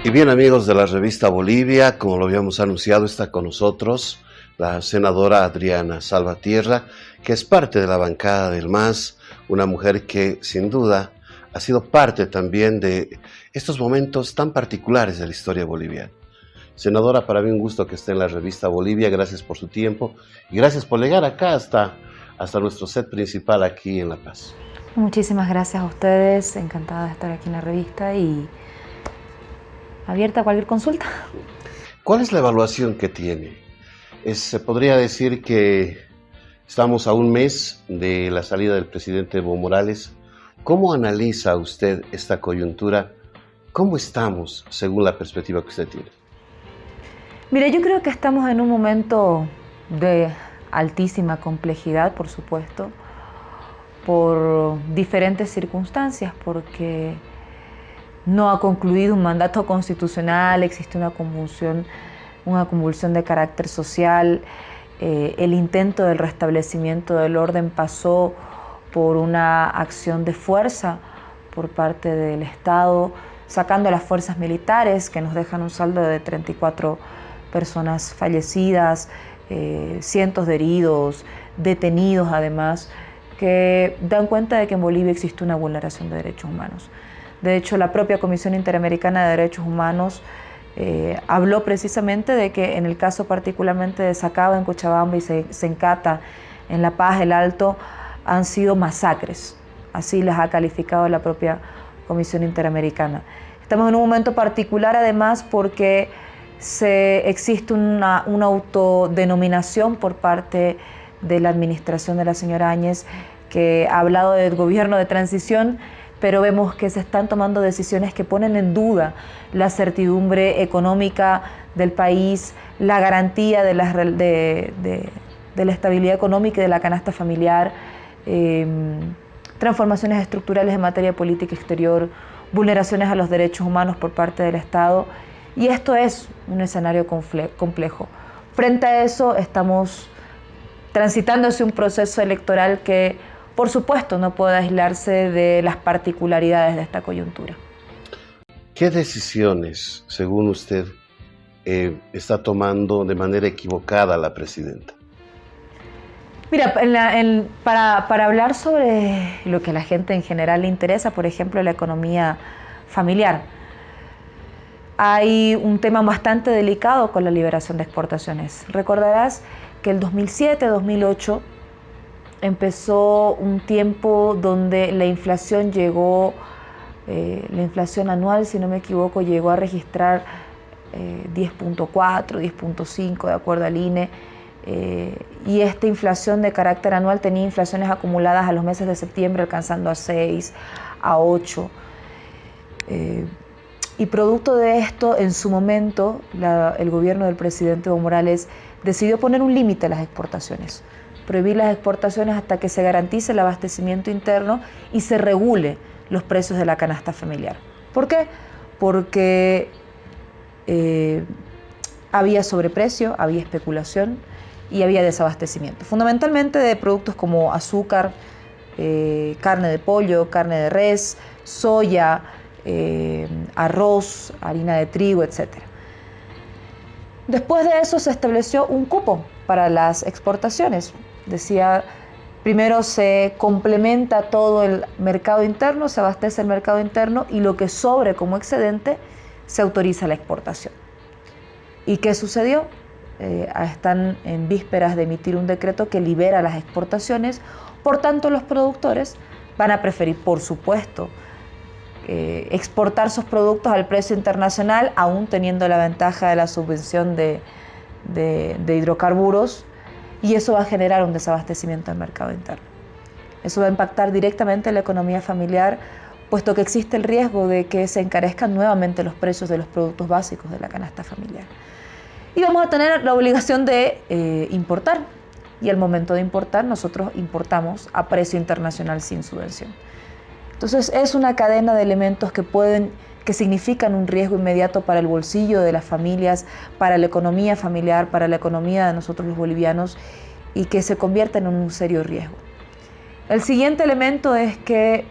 Y bien, amigos de la revista Bolivia, como lo habíamos anunciado, está con nosotros la senadora Adriana Salvatierra, que es parte de la bancada del MAS, una mujer que sin duda ha sido parte también de estos momentos tan particulares de la historia boliviana. Senadora, para mí un gusto que esté en la revista Bolivia, gracias por su tiempo y gracias por llegar acá hasta nuestro set principal aquí en La Paz. Muchísimas gracias a ustedes, encantada de estar aquí en la revista y abierta a cualquier consulta. ¿Cuál es la evaluación que tiene? Se podría decir que estamos a un mes de la salida del presidente Evo Morales. ¿Cómo analiza usted esta coyuntura? ¿Cómo estamos según la perspectiva que usted tiene? Mire, yo creo que estamos en un momento de altísima complejidad, por supuesto, por diferentes circunstancias, porque no ha concluido un mandato constitucional, existe una convulsión de carácter social, el intento del restablecimiento del orden pasó por una acción de fuerza por parte del Estado, sacando a las fuerzas militares que nos dejan un saldo de 34 personas fallecidas, cientos de heridos, detenidos además, que dan cuenta de que en Bolivia existe una vulneración de derechos humanos. De hecho, la propia Comisión Interamericana de Derechos Humanos habló precisamente de que en el caso particularmente de Sacaba en Cochabamba y Sencata en La Paz, el Alto, han sido masacres. Así las ha calificado la propia Comisión Interamericana. Estamos en un momento particular además porque existe una autodenominación por parte de la administración de la señora Áñez que ha hablado del gobierno de transición, pero vemos que se están tomando decisiones que ponen en duda la certidumbre económica del país, la garantía de la estabilidad económica y de la canasta familiar, transformaciones estructurales en materia de política exterior, vulneraciones a los derechos humanos por parte del Estado, y esto es un escenario complejo. Frente a eso estamos transitando hacia un proceso electoral que, por supuesto, no puede aislarse de las particularidades de esta coyuntura. ¿Qué decisiones, según usted, está tomando de manera equivocada la presidenta? Mira, para hablar sobre lo que a la gente en general le interesa, por ejemplo, la economía familiar, hay un tema bastante delicado con la liberación de exportaciones. Recordarás que el 2007-2008 empezó un tiempo donde la inflación la inflación anual, si no me equivoco, llegó a registrar 10.4, 10.5 de acuerdo al INE, y esta inflación de carácter anual tenía inflaciones acumuladas a los meses de septiembre alcanzando a 6, a 8. Y producto de esto, en su momento, el gobierno del presidente Evo Morales decidió poner un límite a las exportaciones, prohibir las exportaciones hasta que se garantice el abastecimiento interno y se regule los precios de la canasta familiar. ¿Por qué? Porque había sobreprecio, había especulación y había desabastecimiento, fundamentalmente de productos como azúcar, carne de pollo, carne de res, soya, arroz, harina de trigo, etc. Después de eso se estableció un cupo para las exportaciones. Decía, primero se complementa todo el mercado interno, se abastece el mercado interno y lo que sobre como excedente se autoriza la exportación. ¿Y qué sucedió? Están en vísperas de emitir un decreto que libera las exportaciones, por tanto los productores van a preferir, por supuesto, exportar sus productos al precio internacional, aún teniendo la ventaja de la subvención de hidrocarburos, y eso va a generar un desabastecimiento del mercado interno. Eso va a impactar directamente en la economía familiar, puesto que existe el riesgo de que se encarezcan nuevamente los precios de los productos básicos de la canasta familiar. Y vamos a tener la obligación de importar, y al momento de importar nosotros importamos a precio internacional sin subvención. Entonces es una cadena de elementos que significan un riesgo inmediato para el bolsillo de las familias, para la economía familiar, para la economía de nosotros los bolivianos, y que se convierten en un serio riesgo. El siguiente elemento es que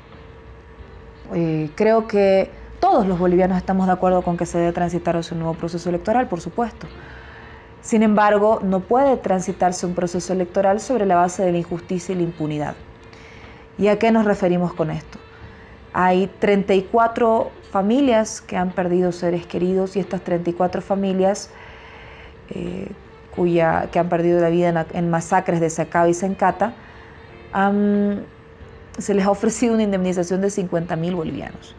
creo que todos todos los bolivianos estamos de acuerdo con que se debe transitar hacia un nuevo proceso electoral, por supuesto. Sin embargo, no puede transitarse un proceso electoral sobre la base de la injusticia y la impunidad. ¿Y a qué nos referimos con esto? Hay 34 familias que han perdido seres queridos y estas 34 familias que han perdido la vida en masacres de Sacaba y Sencata, se les ha ofrecido una indemnización de 50.000 bolivianos.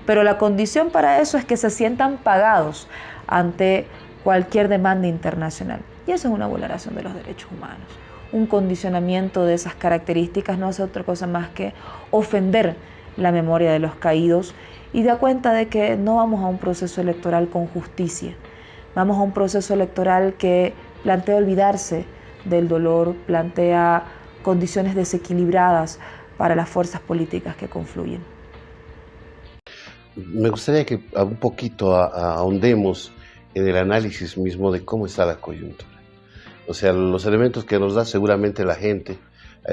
Pero la condición para eso es que se sientan pagados ante cualquier demanda internacional. Y eso es una vulneración de los derechos humanos. Un condicionamiento de esas características no hace otra cosa más que ofender la memoria de los caídos y da cuenta de que no vamos a un proceso electoral con justicia. Vamos a un proceso electoral que plantea olvidarse del dolor, plantea condiciones desequilibradas para las fuerzas políticas que confluyen. Me gustaría que un poquito ahondemos en el análisis mismo de cómo está la coyuntura. O sea, los elementos que nos da seguramente la gente,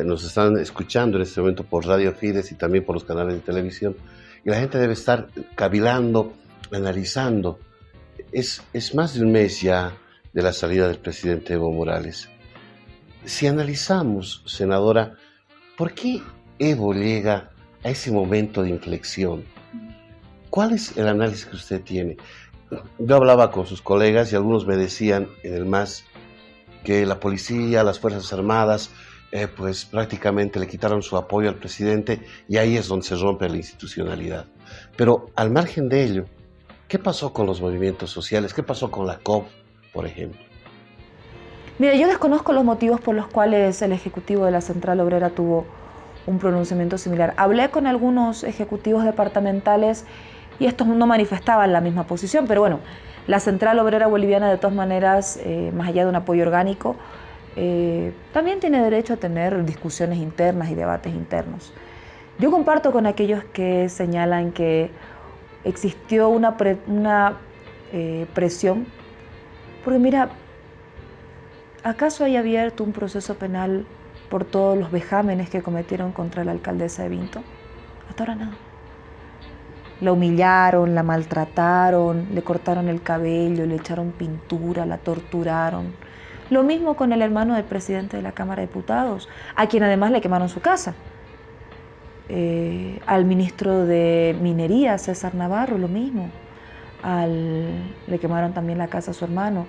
nos están escuchando en este momento por Radio Fides y también por los canales de televisión, y la gente debe estar cavilando, analizando. Es más de un mes ya de la salida del presidente Evo Morales. Si analizamos, senadora, ¿por qué Evo llega a ese momento de inflexión? ¿Cuál es el análisis que usted tiene? Yo hablaba con sus colegas y algunos me decían en el MAS que la policía, las Fuerzas Armadas, pues prácticamente le quitaron su apoyo al presidente y ahí es donde se rompe la institucionalidad. Pero al margen de ello, ¿qué pasó con los movimientos sociales? ¿Qué pasó con la COP, por ejemplo? Mira, yo desconozco los motivos por los cuales el Ejecutivo de la Central Obrera tuvo un pronunciamiento similar. Hablé con algunos ejecutivos departamentales y estos no manifestaban la misma posición, pero bueno, la Central Obrera Boliviana de todas maneras, más allá de un apoyo orgánico, también tiene derecho a tener discusiones internas y debates internos. Yo comparto con aquellos que señalan que existió una presión, porque mira, ¿acaso hay abierto un proceso penal por todos los vejámenes que cometieron contra la alcaldesa de Vinto? Hasta ahora nada. La humillaron, la maltrataron, le cortaron el cabello, le echaron pintura, la torturaron. Lo mismo con el hermano del presidente de la Cámara de Diputados, a quien además le quemaron su casa. Al ministro de Minería, César Navarro, lo mismo. Le quemaron también la casa a su hermano.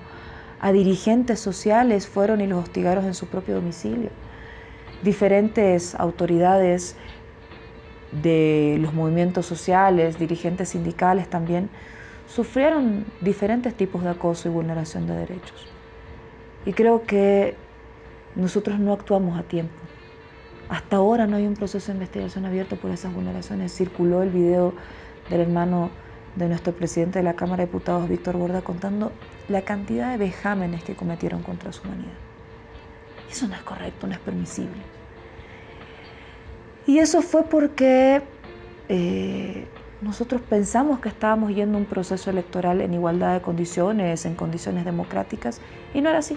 A dirigentes sociales fueron y los hostigaron en su propio domicilio. Diferentes autoridades de los movimientos sociales, dirigentes sindicales también, sufrieron diferentes tipos de acoso y vulneración de derechos. Y creo que nosotros no actuamos a tiempo. Hasta ahora no hay un proceso de investigación abierto por esas vulneraciones. Circuló el video del hermano de nuestro presidente de la Cámara de Diputados, Víctor Borda, contando la cantidad de vejámenes que cometieron contra su humanidad. Eso no es correcto, no es permisible. Y eso fue porque nosotros pensamos que estábamos yendo a un proceso electoral en igualdad de condiciones, en condiciones democráticas, y no era así.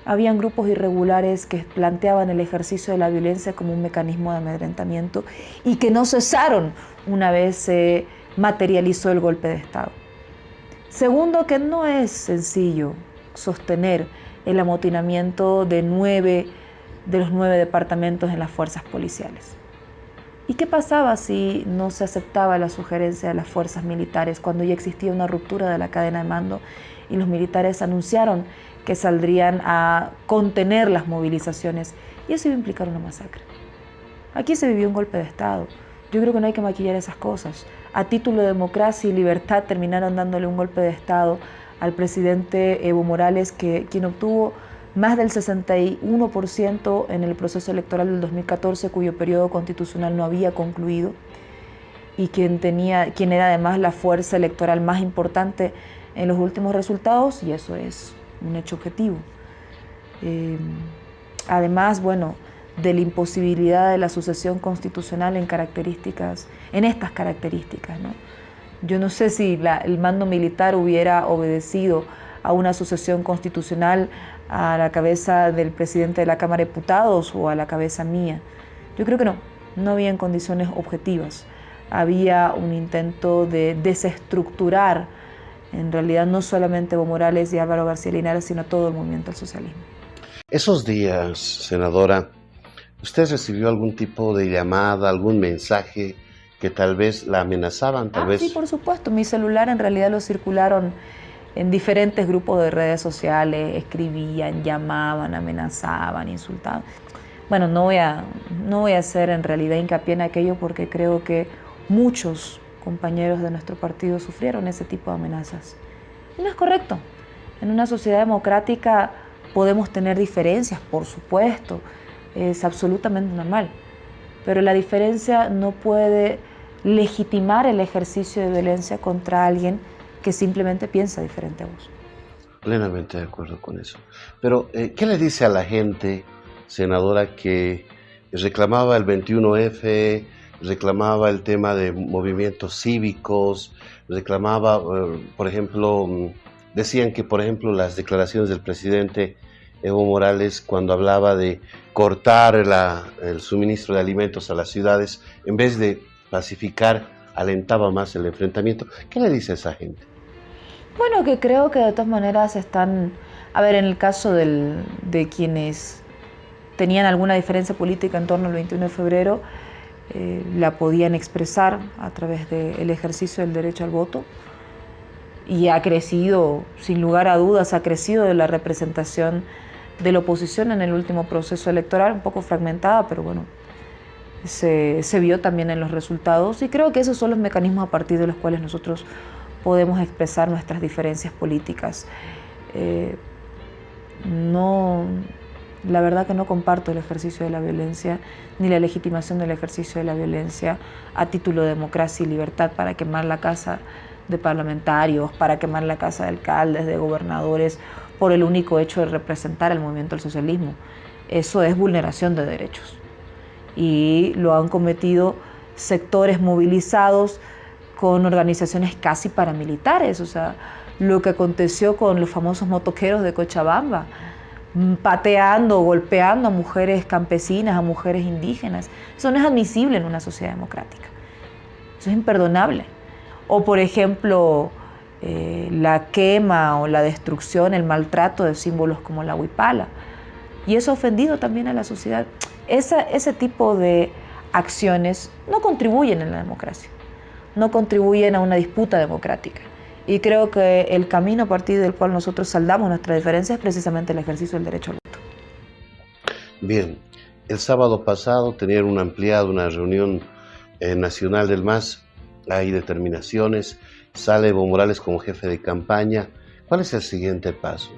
Habían grupos irregulares que planteaban el ejercicio de la violencia como un mecanismo de amedrentamiento y que no cesaron una vez se materializó el golpe de Estado. Segundo, que no es sencillo sostener el amotinamiento de los 9 departamentos en las fuerzas policiales. ¿Y qué pasaba si no se aceptaba la sugerencia de las fuerzas militares cuando ya existía una ruptura de la cadena de mando y los militares anunciaron que saldrían a contener las movilizaciones? Y eso iba a implicar una masacre. Aquí se vivió un golpe de Estado. Yo creo que no hay que maquillar esas cosas. A título de democracia y libertad terminaron dándole un golpe de Estado al presidente Evo Morales, quien obtuvo más del 61% en el proceso electoral del 2014, cuyo periodo constitucional no había concluido, y quien era además la fuerza electoral más importante en los últimos resultados, y eso es un hecho objetivo. Además, bueno, de la imposibilidad de la sucesión constitucional en estas características, ¿no? Yo no sé si el mando militar hubiera obedecido a una sucesión constitucional a la cabeza del presidente de la Cámara de Diputados o a la cabeza mía. Yo creo que no había en condiciones objetivas. había un intento de desestructurar en realidad no solamente Evo Morales y Álvaro García Linera, sino todo el movimiento al socialismo. Esos días, senadora, ¿usted recibió algún tipo de llamada, algún mensaje que tal vez la amenazaban? Sí, por supuesto. Mi celular en realidad lo circularon en diferentes grupos de redes sociales, escribían, llamaban, amenazaban, insultaban. Bueno, no voy a hacer en realidad hincapié en aquello porque creo que muchos compañeros de nuestro partido sufrieron ese tipo de amenazas. Y no es correcto. En una sociedad democrática podemos tener diferencias, por supuesto, es absolutamente normal, pero la diferencia no puede legitimar el ejercicio de violencia contra alguien que simplemente piensa diferente a vos. Plenamente de acuerdo con eso. Pero, ¿qué le dice a la gente, senadora, que reclamaba el 21F, reclamaba el tema de movimientos cívicos, reclamaba, por ejemplo, decían que, por ejemplo, las declaraciones del presidente Evo Morales cuando hablaba de cortar el suministro de alimentos a las ciudades, en vez de pacificar, alentaba más el enfrentamiento? ¿Qué le dice a esa gente? Bueno, que creo que de todas maneras están, a ver, en el caso de quienes tenían alguna diferencia política en torno al 21 de febrero, la podían expresar a través del ejercicio del derecho al voto y ha crecido, sin lugar a dudas, ha crecido la representación de la oposición en el último proceso electoral, un poco fragmentada, pero bueno, se vio también en los resultados y creo que esos son los mecanismos a partir de los cuales nosotros podemos expresar nuestras diferencias políticas. La verdad que no comparto el ejercicio de la violencia ni la legitimación del ejercicio de la violencia a título de democracia y libertad para quemar la casa de parlamentarios, para quemar la casa de alcaldes, de gobernadores, por el único hecho de representar el movimiento al socialismo. Eso es vulneración de derechos y lo han cometido sectores movilizados con organizaciones casi paramilitares, o sea, lo que aconteció con los famosos motoqueros de Cochabamba, pateando, golpeando a mujeres campesinas, a mujeres indígenas. Eso no es admisible en una sociedad democrática. Eso es imperdonable. O, por ejemplo, la quema o la destrucción, el maltrato de símbolos como la huipala. Y eso ha ofendido también a la sociedad. Ese tipo de acciones no contribuyen en la democracia, no contribuyen a una disputa democrática. Y creo que el camino a partir del cual nosotros saldamos nuestra diferencia es precisamente el ejercicio del derecho al voto. Bien, el sábado pasado tenían una reunión nacional del MAS, hay determinaciones, sale Evo Morales como jefe de campaña. ¿Cuál es el siguiente paso?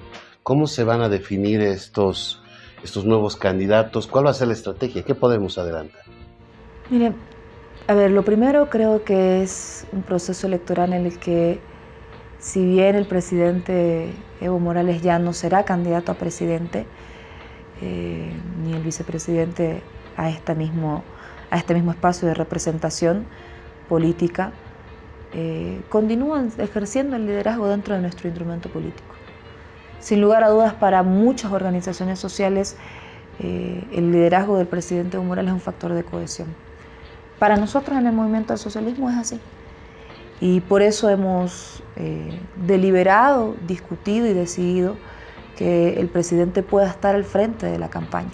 ¿Cómo se van a definir estos nuevos candidatos? ¿Cuál va a ser la estrategia? ¿Qué podemos adelantar? Mire, a ver, lo primero creo que es un proceso electoral en el que, si bien el presidente Evo Morales ya no será candidato a presidente, ni el vicepresidente a este mismo espacio de representación política, continúan ejerciendo el liderazgo dentro de nuestro instrumento político. Sin lugar a dudas, para muchas organizaciones sociales, el liderazgo del presidente Evo Morales es un factor de cohesión. Para nosotros en el movimiento al socialismo es así. Y por eso hemos deliberado, discutido y decidido que el presidente pueda estar al frente de la campaña.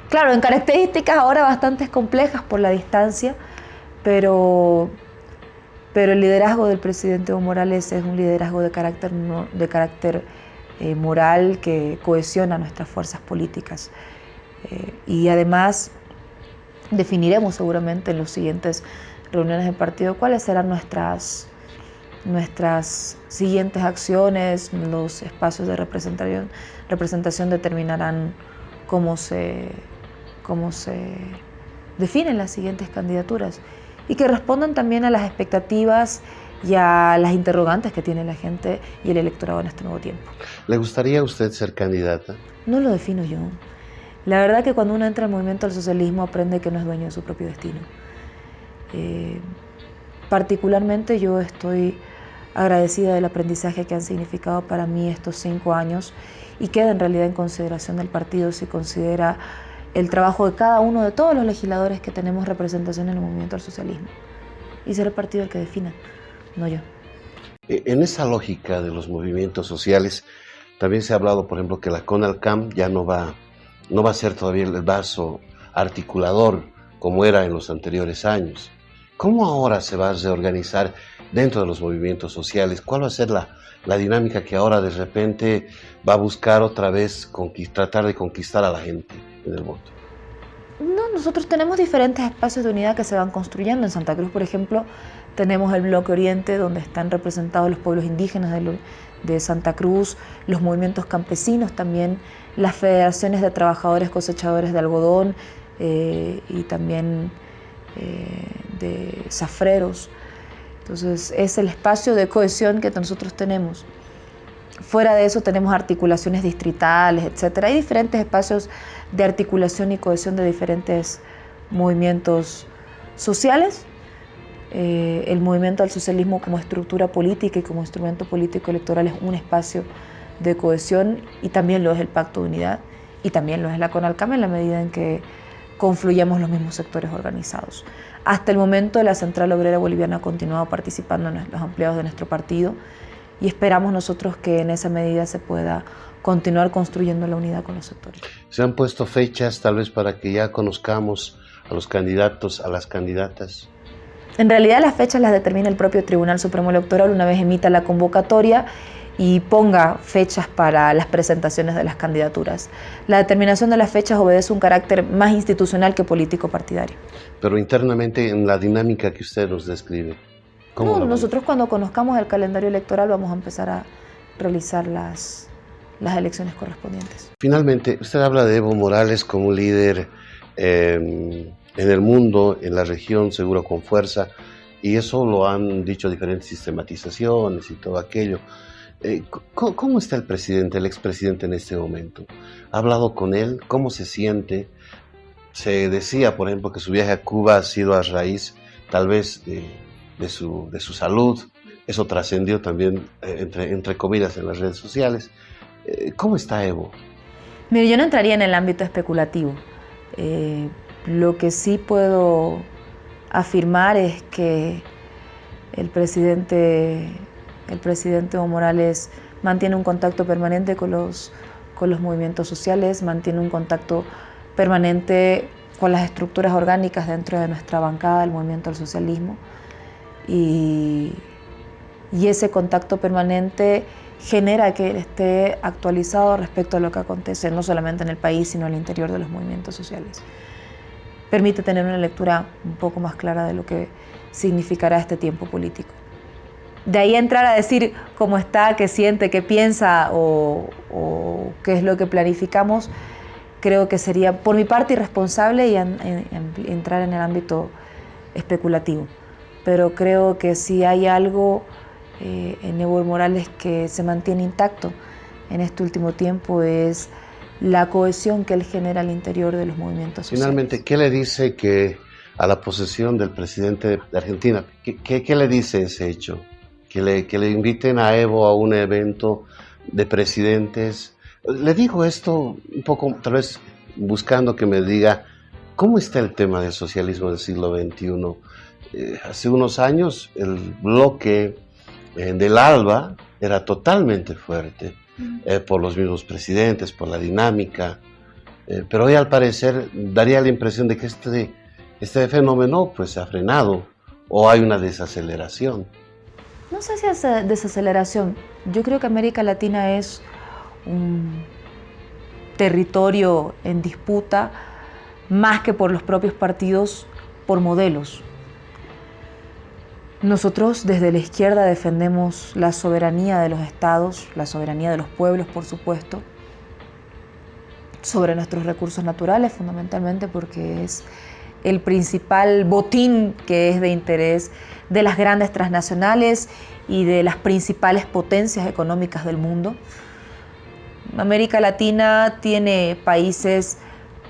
Claro, en características ahora bastante complejas por la distancia, pero el liderazgo del presidente Evo Morales es un liderazgo de carácter moral que cohesiona nuestras fuerzas políticas. Y además definiremos seguramente en las siguientes reuniones del partido cuáles serán nuestras siguientes acciones. Los espacios de representación determinarán cómo se definen las siguientes candidaturas y que respondan también a las expectativas y a las interrogantes que tiene la gente y el electorado en este nuevo tiempo. ¿Le gustaría a usted ser candidata? No lo defino yo. La verdad que cuando uno entra al movimiento del socialismo aprende que no es dueño de su propio destino. Particularmente yo estoy agradecida del aprendizaje que han significado para mí estos 5 años y queda en realidad en consideración del partido si considera el trabajo de cada uno de todos los legisladores que tenemos representación en el movimiento del socialismo. y será el partido el que defina, no yo. En esa lógica de los movimientos sociales, también se ha hablado, por ejemplo, que la CONALCAM ya no va a ser todavía el brazo articulador como era en los anteriores años. ¿Cómo ahora se va a reorganizar dentro de los movimientos sociales? ¿Cuál va a ser la dinámica que ahora de repente va a buscar otra vez tratar de conquistar a la gente en el voto? No, nosotros tenemos diferentes espacios de unidad que se van construyendo. En Santa Cruz, por ejemplo, tenemos el Bloque Oriente, donde están representados los pueblos indígenas de Santa Cruz, los movimientos campesinos también, las federaciones de trabajadores cosechadores de algodón y también de zafreros. Entonces, es el espacio de cohesión que nosotros tenemos. Fuera de eso tenemos articulaciones distritales, etcétera. Hay diferentes espacios de articulación y cohesión de diferentes movimientos sociales. El movimiento al socialismo como estructura política y como instrumento político electoral es un espacio de cohesión, y también lo es el Pacto de Unidad, y también lo es la CONALCAM en la medida en que confluyamos los mismos sectores organizados. Hasta el momento la Central Obrera Boliviana ha continuado participando en los empleados de nuestro partido, y esperamos nosotros que en esa medida se pueda continuar construyendo la unidad con los sectores. ¿Se han puesto fechas tal vez para que ya conozcamos a los candidatos, a las candidatas? En realidad las fechas las determina el propio Tribunal Supremo Electoral una vez emita la convocatoria y ponga fechas para las presentaciones de las candidaturas. La determinación de las fechas obedece un carácter más institucional que político partidario. Pero internamente en la dinámica que usted nos describe, ¿cómo No, nosotros cuando conozcamos el calendario electoral vamos a empezar a realizar las elecciones correspondientes. Finalmente, usted habla de Evo Morales como un líder en el mundo, en la región, seguro con fuerza, y eso lo han dicho diferentes sistematizaciones y todo aquello. ¿Cómo está el presidente, el expresidente en este momento? ¿Ha hablado con él? ¿Cómo se siente? Se decía, por ejemplo, que su viaje a Cuba ha sido a raíz, tal vez, de su salud. Eso trascendió también, entre comillas, en las redes sociales. ¿Cómo está Evo? Mire, yo no entraría en el ámbito especulativo. Lo que sí puedo afirmar es que el presidente Evo Morales mantiene un contacto permanente con los movimientos sociales, mantiene un contacto permanente con las estructuras orgánicas dentro de nuestra bancada del movimiento al socialismo, y ese contacto permanente genera que él esté actualizado respecto a lo que acontece no solamente en el país, sino al interior de los movimientos sociales. Permite tener una lectura un poco más clara de lo que significará este tiempo político. De ahí entrar a decir cómo está, qué siente, qué piensa o qué es lo que planificamos, creo que sería por mi parte irresponsable y entrar en el ámbito especulativo. Pero creo que si hay algo en Evo Morales que se mantiene intacto en este último tiempo es la cohesión que él genera al interior de los movimientos sociales. Finalmente, ¿qué le dice que a la posesión del presidente de Argentina? ¿Qué le dice ese hecho? Que le inviten a Evo a un evento de presidentes. Le digo esto un poco, tal vez buscando que me diga cómo está el tema del socialismo del siglo XXI. Hace unos años el bloque del ALBA era totalmente fuerte por los mismos presidentes, por la dinámica, pero hoy al parecer daría la impresión de que este fenómeno pues se ha frenado o hay una desaceleración. No sé si es desaceleración. Yo creo que América Latina es un territorio en disputa más que por los propios partidos, por modelos. Nosotros desde la izquierda defendemos la soberanía de los estados, la soberanía de los pueblos, por supuesto, sobre nuestros recursos naturales, fundamentalmente porque es el principal botín que es de interés de las grandes transnacionales y de las principales potencias económicas del mundo. América Latina tiene países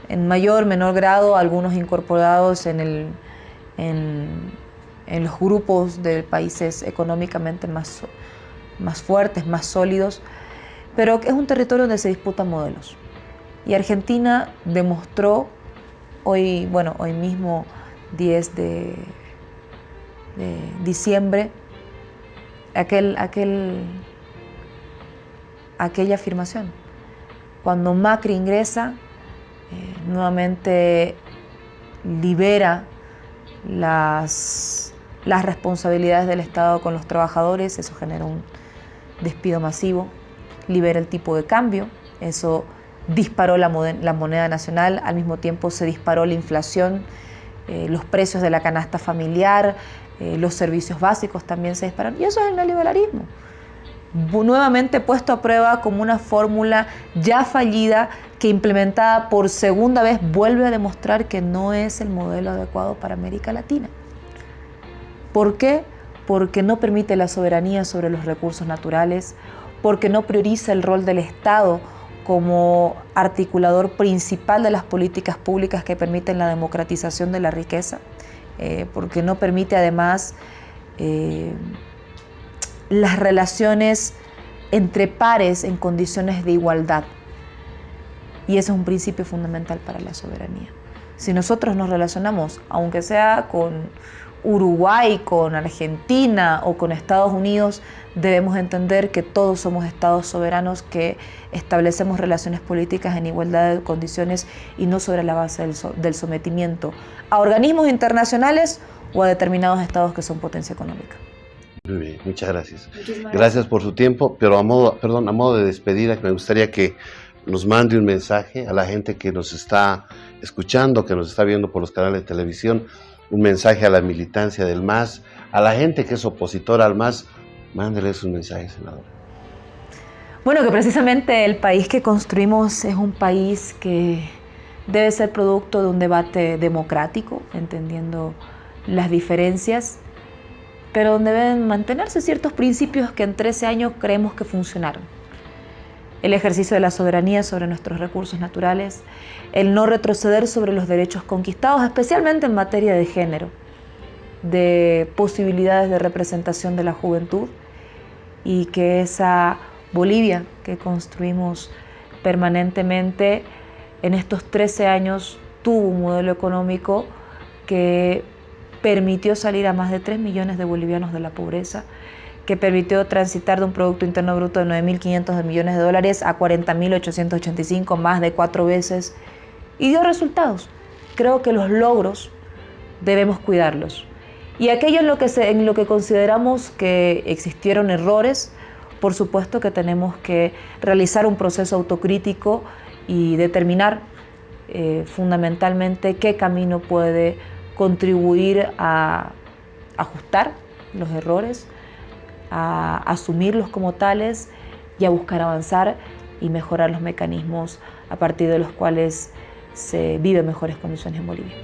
en mayor o menor grado, algunos incorporados en los grupos de países económicamente más fuertes, más sólidos, pero es un territorio donde se disputan modelos. Y Argentina demostró hoy mismo 10 de diciembre, aquella afirmación. Cuando Macri ingresa, nuevamente libera las responsabilidades del Estado con los trabajadores, eso genera un despido masivo, libera el tipo de cambio, eso disparó la moneda nacional, al mismo tiempo se disparó la inflación, los precios de la canasta familiar, los servicios básicos también se dispararon, y eso es el neoliberalismo. Nuevamente puesto a prueba como una fórmula ya fallida que implementada por segunda vez vuelve a demostrar que no es el modelo adecuado para América Latina. ¿Por qué? Porque no permite la soberanía sobre los recursos naturales, porque no prioriza el rol del Estado como articulador principal de las políticas públicas que permiten la democratización de la riqueza, porque no permite además las relaciones entre pares en condiciones de igualdad. Y ese es un principio fundamental para la soberanía. Si nosotros nos relacionamos, aunque sea con Uruguay, con Argentina o con Estados Unidos, debemos entender que todos somos estados soberanos que establecemos relaciones políticas en igualdad de condiciones y no sobre la base del sometimiento a organismos internacionales o a determinados estados que son potencia económica. Muy bien, muchas gracias. Gracias por su tiempo, pero a modo de despedida, me gustaría que nos mande un mensaje a la gente que nos está escuchando, que nos está viendo por los canales de televisión, un mensaje a la militancia del MAS, a la gente que es opositora al MAS, mándeles un mensaje, senadora. Bueno, que precisamente el país que construimos es un país que debe ser producto de un debate democrático, entendiendo las diferencias, pero donde deben mantenerse ciertos principios que en 13 años creemos que funcionaron. El ejercicio de la soberanía sobre nuestros recursos naturales, el no retroceder sobre los derechos conquistados, especialmente en materia de género, de posibilidades de representación de la juventud, y que esa Bolivia que construimos permanentemente en estos 13 años tuvo un modelo económico que permitió salir a más de 3 millones de bolivianos de la pobreza, que permitió transitar de un Producto Interno Bruto de 9.500 millones de dólares a 40.885, más de 4 veces, y dio resultados. Creo que los logros debemos cuidarlos. Y aquello en lo que consideramos que existieron errores, por supuesto que tenemos que realizar un proceso autocrítico y determinar fundamentalmente qué camino puede contribuir a ajustar los errores, a asumirlos como tales y a buscar avanzar y mejorar los mecanismos a partir de los cuales se viven mejores condiciones en Bolivia.